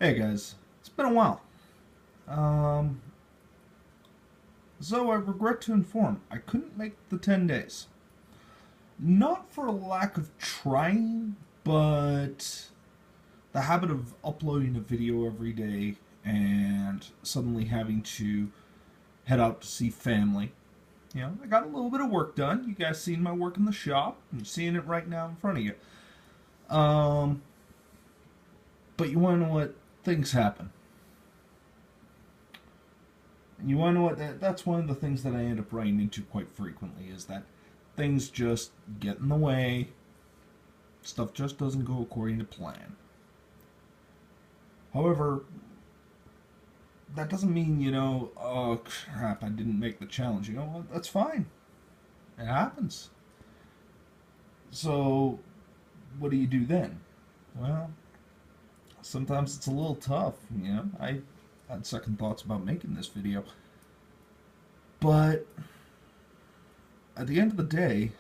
Hey guys, it's been a while. Um, so I regret to inform I couldn't make the 10 days. Not for a lack of trying, but the habit of uploading a video every day and suddenly having to head out to see family. I got a little bit of work done. You guys seen my work in the shop. You're seeing it right now in front of you. Um, but you want to know what? Things happen. You want to know what? That's one of the things that I end up running into quite frequently is that things just get in the way. Stuff just doesn't go according to plan. However, that doesn't mean, oh crap, I didn't make the challenge. You know what? That's fine. It happens. So, what do you do then? Well, sometimes it's a little tough. I had second thoughts about making this video. But at the end of the day,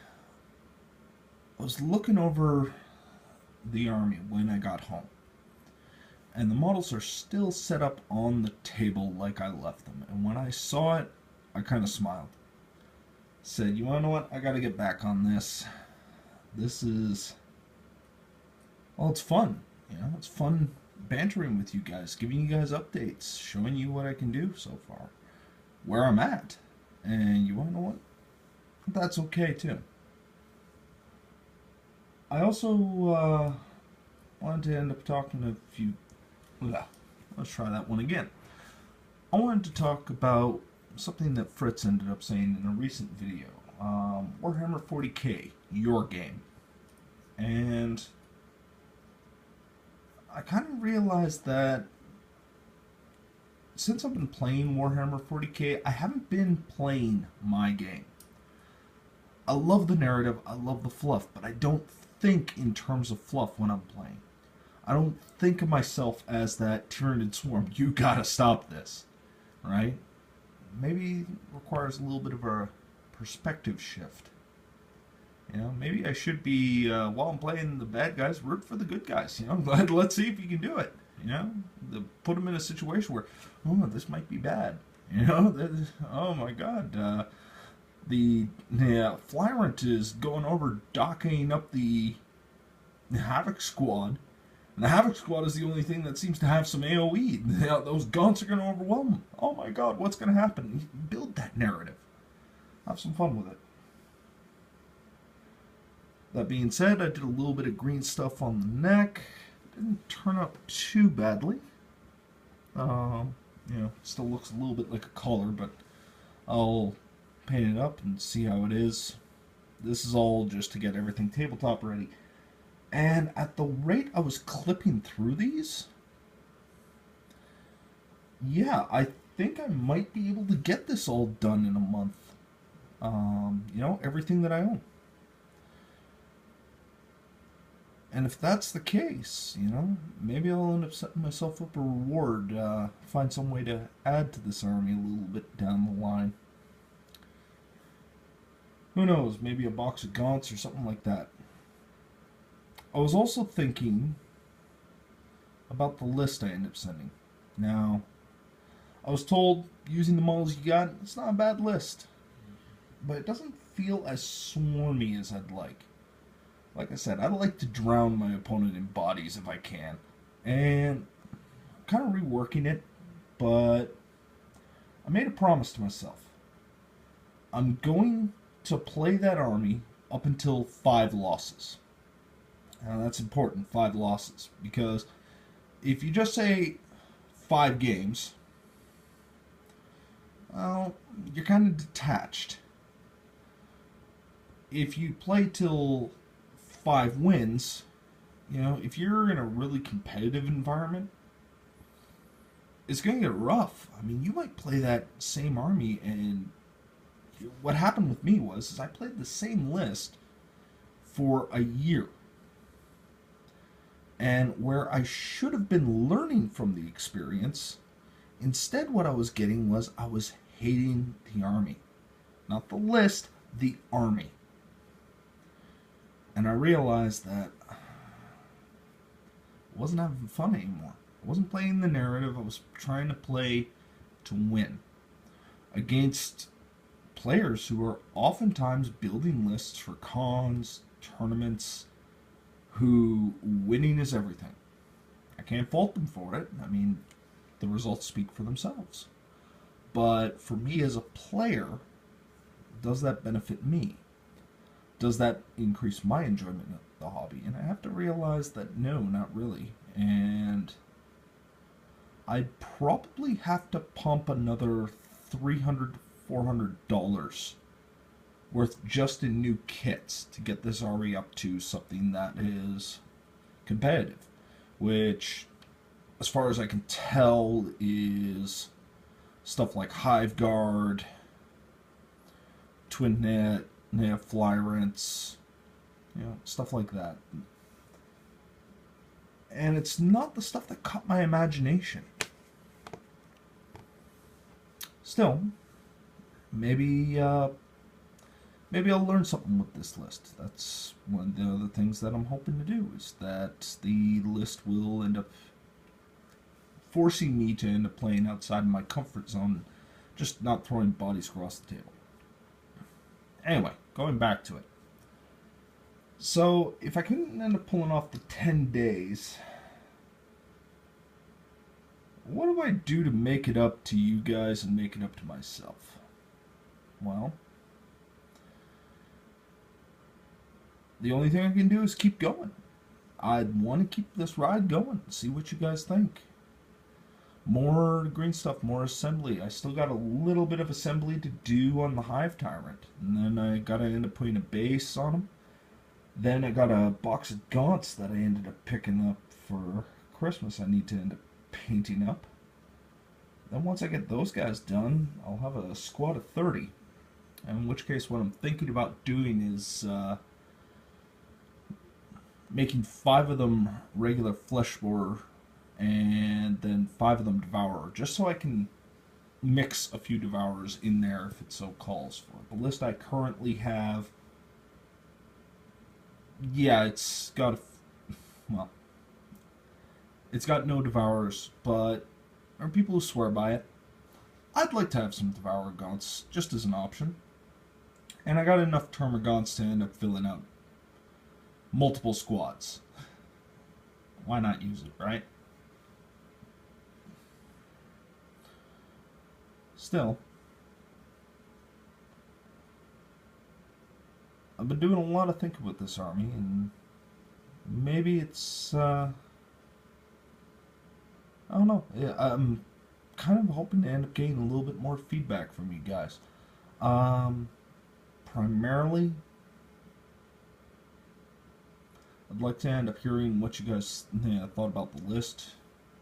I was looking over the army when I got home. And the models are still set up on the table like I left them. And when I saw it, I kind of smiled. Said, you want to know what? I got to get back on this. This is... Well, it's fun. It's fun bantering with you guys, giving you guys updates, showing you what I can do so far, where I'm at. And you want to know what? That's okay too. I also wanted to end up talking to a few... Let's try that one again. I wanted to talk about something that Fritz ended up saying in a recent video. Warhammer 40k, your game. And I kind of realized that since I've been playing Warhammer 40k, I haven't been playing my game. I love the narrative, I love the fluff, but I don't think in terms of fluff when I'm playing. I don't think of myself as that Tyranid Swarm. You gotta stop this, right? Maybe it requires a little bit of a perspective shift. Maybe I should be, while I'm playing the bad guys, root for the good guys. Let's see if you can do it. Put them in a situation where, oh, this might be bad. Oh my God, the Flyrant is going over docking up the Havoc Squad. And the Havoc Squad is the only thing that seems to have some AoE. Those gaunts are going to overwhelm them. Oh my God, what's going to happen? Build that narrative. Have some fun with it. That being said, I did a little bit of green stuff on the neck. Didn't turn up too badly. Still looks a little bit like a collar, but I'll paint it up and see how it is. This is all just to get everything tabletop ready. And at the rate I was clipping through these, yeah, I think I might be able to get this all done in a month. Everything that I own. And if that's the case, maybe I'll end up setting myself up a reward, find some way to add to this army a little bit down the line. Who knows, maybe a box of gaunts or something like that. I was also thinking about the list I ended up sending. Now, I was told using the models you got, it's not a bad list. But it doesn't feel as swarmy as I'd like. Like I said, I'd like to drown my opponent in bodies if I can. And I'm kind of reworking it, but I made a promise to myself. I'm going to play that army up until 5 losses. Now that's important, 5 losses, because if you just say 5 games, well, you're kind of detached. If you play till 5 wins, if you're in a really competitive environment, it's going to get rough. I mean, you might play that same army, and what happened with me was I played the same list for a year. And where I should have been learning from the experience, instead what I was getting was I was hating the army. Not the list, the army. And I realized that I wasn't having fun anymore. I wasn't playing the narrative. I was trying to play to win against players who are oftentimes building lists for cons, tournaments, who winning is everything. I can't fault them for it. I mean, the results speak for themselves. But for me as a player, does that benefit me? Does that increase my enjoyment of the hobby? And I have to realize that no, not really. And I'd probably have to pump another $300 to $400 worth just in new kits to get this already up to something that is competitive, which, as far as I can tell, is stuff like Hive Guard, Twin Net, Flyrants, stuff like that. And it's not the stuff that caught my imagination. Still, maybe I'll learn something with this list. That's one of the other things that I'm hoping to do, is that the list will end up forcing me to end up playing outside of my comfort zone, just not throwing bodies across the table. Anyway, going back to it. So, if I couldn't end up pulling off the 10 days, what do I do to make it up to you guys and make it up to myself? Well, the only thing I can do is keep going. I'd want to keep this ride going, see what you guys think. More green stuff, more assembly. I still got a little bit of assembly to do on the Hive Tyrant. And then I gotta end up putting a base on him. Then I got a box of gaunts that I ended up picking up for Christmas I need to end up painting up. Then once I get those guys done, I'll have a squad of 30. In which case what I'm thinking about doing is making 5 of them regular flesh borer and then 5 of them devourer, just so I can mix a few devourers in there if it so calls for. The list I currently have, yeah, it's got it's got no devourers, but there are people who swear by it. I'd like to have some devourer gaunts just as an option, and I got enough termagants to end up filling out multiple squads. Why not use it, right? Still, I've been doing a lot of thinking with this army, and maybe it's, I don't know. I'm kind of hoping to end up getting a little bit more feedback from you guys. Primarily, I'd like to end up hearing what you guys thought about the list.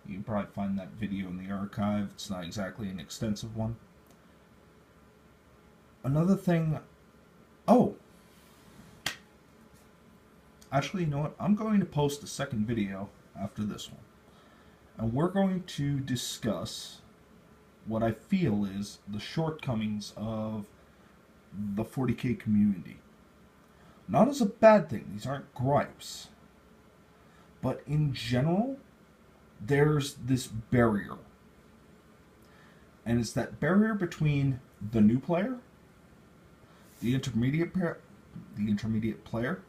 You can probably find that video in the archive. It's not exactly an extensive one. Another thing... Oh! Actually, you know what? I'm going to post a second video after this one. And we're going to discuss what I feel is the shortcomings of the 40k community. Not as a bad thing. These aren't gripes. But in general, there's this barrier. And it's that barrier between the new player, the intermediate player,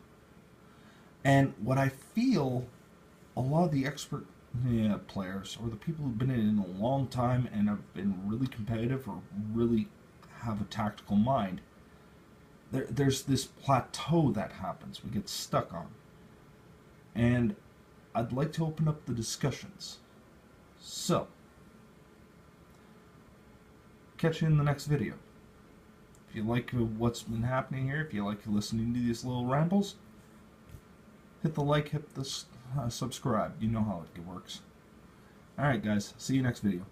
and what I feel a lot of the expert players, or the people who've been in it a long time and have been really competitive or really have a tactical mind, there's this plateau that happens. We get stuck on. And I'd like to open up the discussions. So, catch you in the next video. If you like what's been happening here, if you like listening to these little rambles, hit the like, hit the subscribe. You know how it works. Alright guys, see you next video.